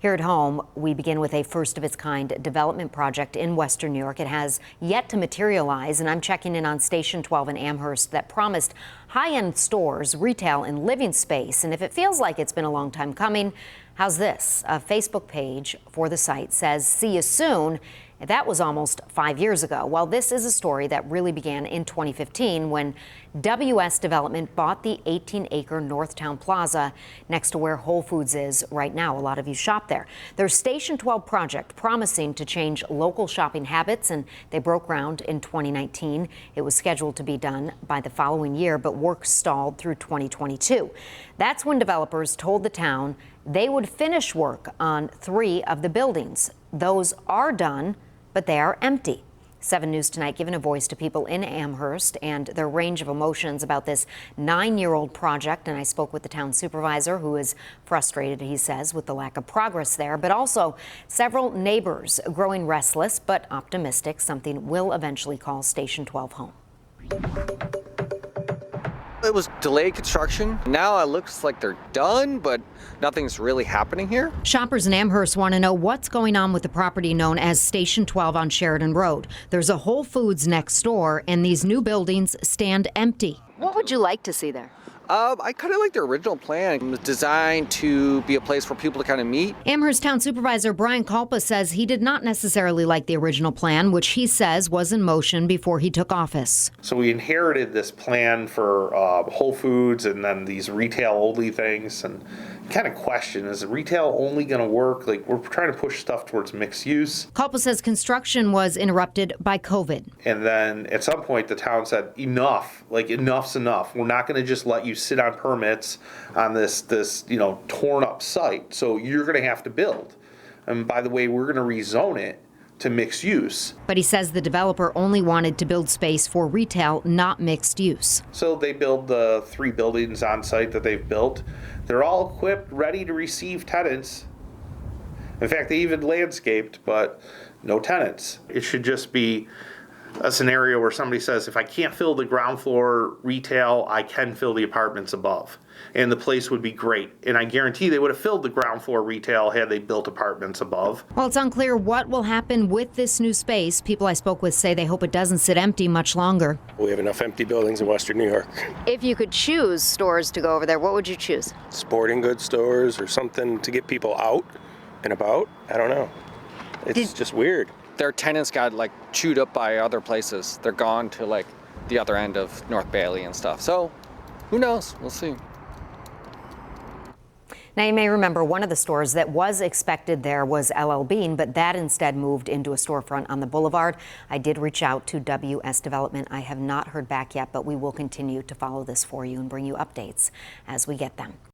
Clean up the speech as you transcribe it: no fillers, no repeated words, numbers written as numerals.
Here at home, we begin with a first-of-its-kind development project in Western New York. It has yet to materialize, and I'm checking in on Station 12 in Amherst that promised high-end stores, retail, and living space. And if it feels like it's been a long time coming, how's this? A Facebook page for the site says, "See you soon." That was almost 5 years ago. Well, this is a story that really began in 2015 when WS Development bought the 18-acre Northtown Plaza next to where Whole Foods is right now. A lot of you shop there. Their Station 12 project promising to change local shopping habits, and they broke ground in 2019. It was scheduled to be done by the following year, but work stalled through 2022. That's when developers told the town they would finish work on 3 of the buildings. Those are done, but they are empty. 7 News Tonight giving a voice to people in Amherst and their range of emotions about this 9-year-old project. And I spoke with the town supervisor, who is frustrated, he says, with the lack of progress there, but also several neighbors growing restless but optimistic something will eventually call Station 12 home. It was delayed construction. Now it looks like they're done, but nothing's really happening here. Shoppers in Amherst want to know what's going on with the property known as Station 12 on Sheridan Road. There's a Whole Foods next door, and these new buildings stand empty. What would you like to see there? I kind of like the original plan. It was designed to be a place for people to kind of meet. Amherst Town Supervisor Brian Culpa says he did not necessarily like the original plan, which he says was in motion before he took office. So we inherited this plan for Whole Foods and then these retail-only things, and kind of question, is retail only going to work? Like, we're trying to push stuff towards mixed use. Culpa says construction was interrupted by COVID. And then at some point the town said, enough, like enough's enough. We're not going to just let you sit on permits on this torn up site. So you're going to have to build. And by the way, we're going to rezone it to mixed use. But he says the developer only wanted to build space for retail, not mixed use. So they build the 3 buildings on site that they've built. They're all equipped, ready to receive tenants. In fact, they even landscaped, but no tenants. It should just be a scenario where somebody says, if I can't fill the ground floor retail, I can fill the apartments above. And the place would be great. And I guarantee they would have filled the ground floor retail had they built apartments above. Well, it's unclear what will happen with this new space. People I spoke with say they hope it doesn't sit empty much longer. We have enough empty buildings in Western New York. If you could choose stores to go over there, what would you choose? Sporting goods stores or something to get people out and about. I don't know. It's just weird. Their tenants got like chewed up by other places. They're gone to like the other end of North Bailey and stuff. So who knows? We'll see. Now, you may remember one of the stores that was expected there was LL Bean, but that instead moved into a storefront on the boulevard. I did reach out to WS Development. I have not heard back yet, but we will continue to follow this for you and bring you updates as we get them.